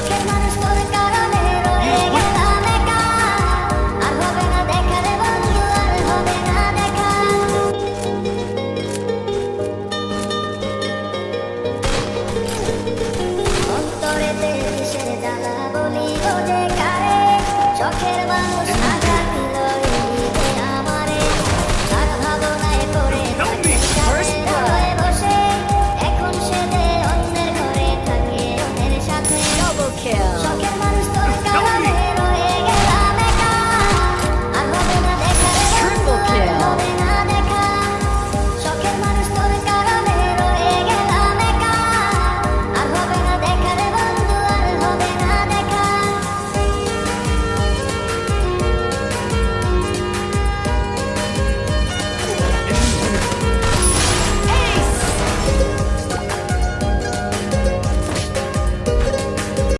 শখের মানুষ তোর কারণে রয়ে গেলাম একা, আর হবে না দেখা রে বন্ধু, আর হবে না দেখা। অন্তরেতে কিসের জ্বালা বলি গো যে কারে, শখের মানুষ না থাকলো এই আমারে, আর ভাবনায় পড়ে থাকে চাঁদের আলোয় বসে, এখন সে যে অন্যের ঘরে থাকে অন্যের সাথে।